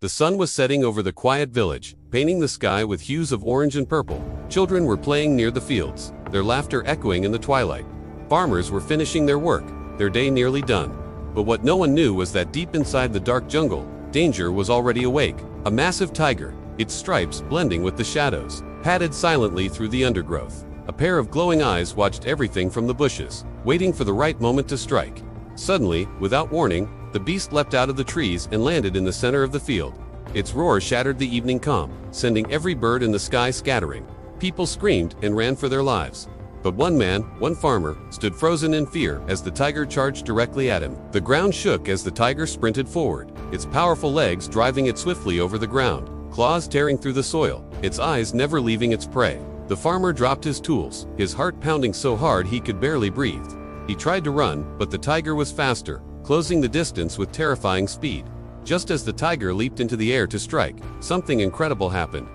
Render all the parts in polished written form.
The sun was setting over the quiet village, painting the sky with hues of orange and purple. Children were playing near the fields, their laughter echoing in the twilight. Farmers were finishing their work, their day nearly done. But what no one knew was that deep inside the dark jungle, danger was already awake. A massive tiger, its stripes blending with the shadows, padded silently through the undergrowth. A pair of glowing eyes watched everything from the bushes, waiting for the right moment to strike. Suddenly, without warning, the beast leapt out of the trees and landed in the center of the field. Its roar shattered the evening calm, sending every bird in the sky scattering. People screamed and ran for their lives. But one man, one farmer, stood frozen in fear as the tiger charged directly at him. The ground shook as the tiger sprinted forward, its powerful legs driving it swiftly over the ground, claws tearing through the soil, its eyes never leaving its prey. The farmer dropped his tools, his heart pounding so hard he could barely breathe. He tried to run, but the tiger was faster, closing the distance with terrifying speed. Just as the tiger leaped into the air to strike, something incredible happened.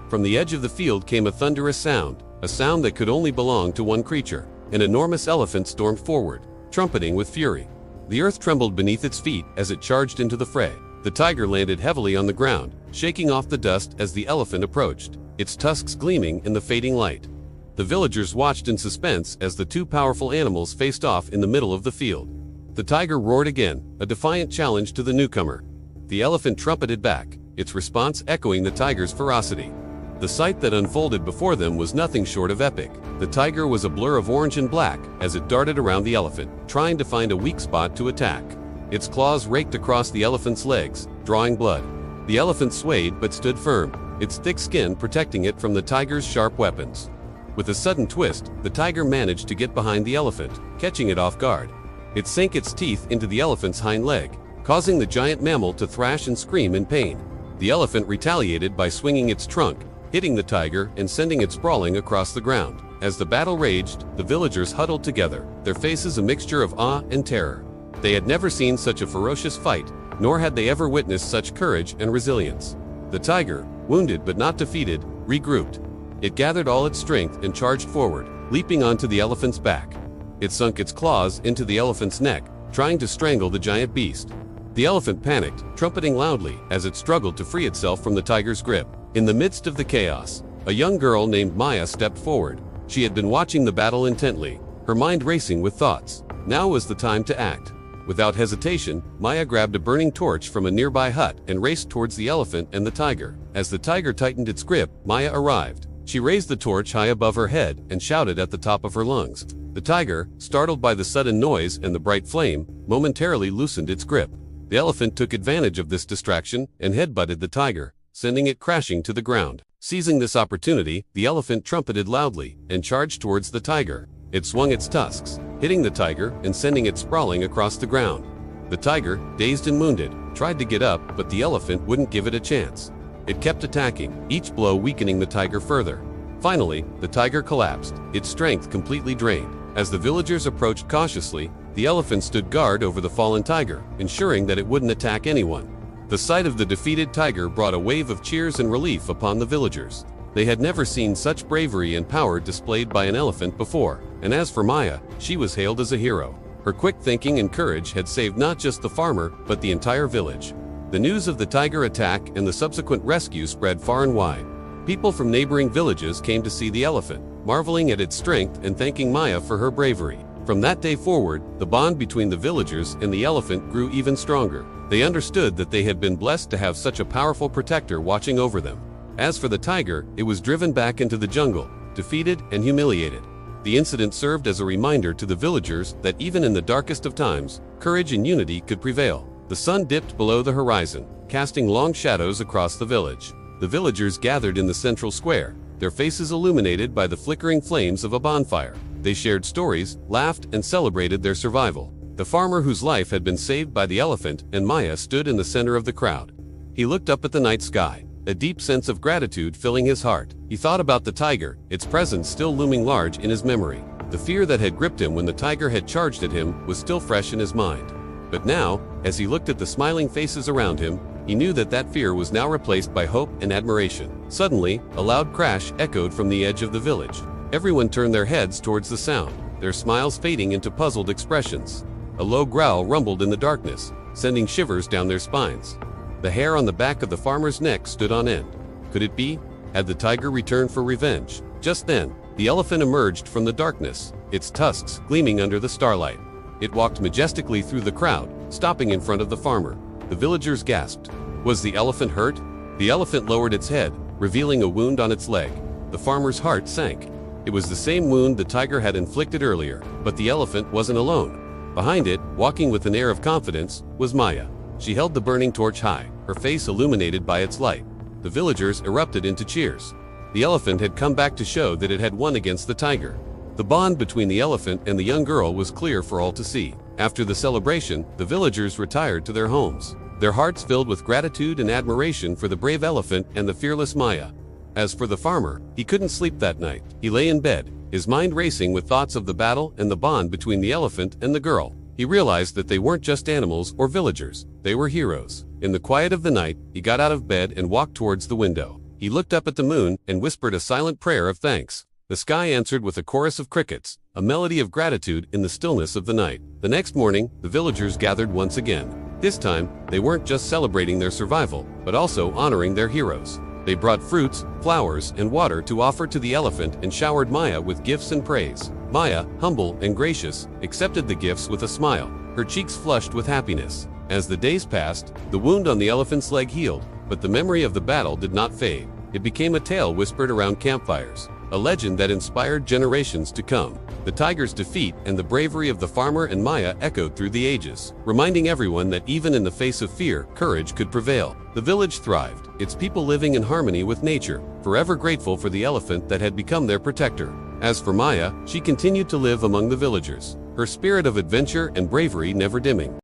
From the edge of the field came a thunderous sound, a sound that could only belong to one creature. An enormous elephant stormed forward, trumpeting with fury. The earth trembled beneath its feet as it charged into the fray. The tiger landed heavily on the ground, shaking off the dust as the elephant approached, its tusks gleaming in the fading light. The villagers watched in suspense as the two powerful animals faced off in the middle of the field. The tiger roared again, a defiant challenge to the newcomer. The elephant trumpeted back, its response echoing the tiger's ferocity. The sight that unfolded before them was nothing short of epic. The tiger was a blur of orange and black as it darted around the elephant, trying to find a weak spot to attack. Its claws raked across the elephant's legs, drawing blood. The elephant swayed but stood firm, its thick skin protecting it from the tiger's sharp weapons. With a sudden twist, the tiger managed to get behind the elephant, catching it off guard. It sank its teeth into the elephant's hind leg, causing the giant mammal to thrash and scream in pain. The elephant retaliated by swinging its trunk, hitting the tiger and sending it sprawling across the ground. As the battle raged, the villagers huddled together, their faces a mixture of awe and terror. They had never seen such a ferocious fight, nor had they ever witnessed such courage and resilience. The tiger, wounded but not defeated, regrouped. It gathered all its strength and charged forward, leaping onto the elephant's back. It sunk its claws into the elephant's neck, trying to strangle the giant beast. The elephant panicked, trumpeting loudly as it struggled to free itself from the tiger's grip. In the midst of the chaos, a young girl named Maya stepped forward. She had been watching the battle intently, her mind racing with thoughts. Now was the time to act. Without hesitation, Maya grabbed a burning torch from a nearby hut and raced towards the elephant and the tiger. As the tiger tightened its grip, Maya arrived. She raised the torch high above her head and shouted at the top of her lungs. The tiger, startled by the sudden noise and the bright flame, momentarily loosened its grip. The elephant took advantage of this distraction and headbutted the tiger, sending it crashing to the ground. Seizing this opportunity, the elephant trumpeted loudly and charged towards the tiger. It swung its tusks, hitting the tiger and sending it sprawling across the ground. The tiger, dazed and wounded, tried to get up, but the elephant wouldn't give it a chance. It kept attacking, each blow weakening the tiger further. Finally, the tiger collapsed, its strength completely drained. As the villagers approached cautiously, the elephant stood guard over the fallen tiger, ensuring that it wouldn't attack anyone. The sight of the defeated tiger brought a wave of cheers and relief upon the villagers. They had never seen such bravery and power displayed by an elephant before, and as for Maya, she was hailed as a hero. Her quick thinking and courage had saved not just the farmer, but the entire village. The news of the tiger attack and the subsequent rescue spread far and wide. People from neighboring villages came to see the elephant, marveling at its strength and thanking Maya for her bravery. From that day forward, the bond between the villagers and the elephant grew even stronger. They understood that they had been blessed to have such a powerful protector watching over them. As for the tiger, it was driven back into the jungle, defeated and humiliated. The incident served as a reminder to the villagers that even in the darkest of times, courage and unity could prevail. The sun dipped below the horizon, casting long shadows across the village. The villagers gathered in the central square, their faces illuminated by the flickering flames of a bonfire. They shared stories, laughed, and celebrated their survival. The farmer whose life had been saved by the elephant and Maya stood in the center of the crowd. He looked up at the night sky, a deep sense of gratitude filling his heart. He thought about the tiger, its presence still looming large in his memory. The fear that had gripped him when the tiger had charged at him was still fresh in his mind. But now, as he looked at the smiling faces around him, he knew that that fear was now replaced by hope and admiration. Suddenly, a loud crash echoed from the edge of the village. Everyone turned their heads towards the sound, their smiles fading into puzzled expressions. A low growl rumbled in the darkness, sending shivers down their spines. The hair on the back of the farmer's neck stood on end. Could it be? Had the tiger returned for revenge? Just then, the elephant emerged from the darkness, its tusks gleaming under the starlight. It walked majestically through the crowd, stopping in front of the farmer. The villagers gasped. Was the elephant hurt? The elephant lowered its head, revealing a wound on its leg. The farmer's heart sank. It was the same wound the tiger had inflicted earlier, but the elephant wasn't alone. Behind it, walking with an air of confidence, was Maya. She held the burning torch high, her face illuminated by its light. The villagers erupted into cheers. The elephant had come back to show that it had won against the tiger. The bond between the elephant and the young girl was clear for all to see. After the celebration, the villagers retired to their homes, their hearts filled with gratitude and admiration for the brave elephant and the fearless Maya. As for the farmer, he couldn't sleep that night. He lay in bed, his mind racing with thoughts of the battle and the bond between the elephant and the girl. He realized that they weren't just animals or villagers, they were heroes. In the quiet of the night, he got out of bed and walked towards the window. He looked up at the moon and whispered a silent prayer of thanks. The sky answered with a chorus of crickets, a melody of gratitude in the stillness of the night. The next morning, the villagers gathered once again. This time, they weren't just celebrating their survival, but also honoring their heroes. They brought fruits, flowers, and water to offer to the elephant and showered Maya with gifts and praise. Maya, humble and gracious, accepted the gifts with a smile, her cheeks flushed with happiness. As the days passed, the wound on the elephant's leg healed, but the memory of the battle did not fade. It became a tale whispered around campfires, a legend that inspired generations to come. The tiger's defeat and the bravery of the farmer and Maya echoed through the ages, reminding everyone that even in the face of fear, courage could prevail. The village thrived, its people living in harmony with nature, forever grateful for the elephant that had become their protector. As for Maya, she continued to live among the villagers, her spirit of adventure and bravery never dimming.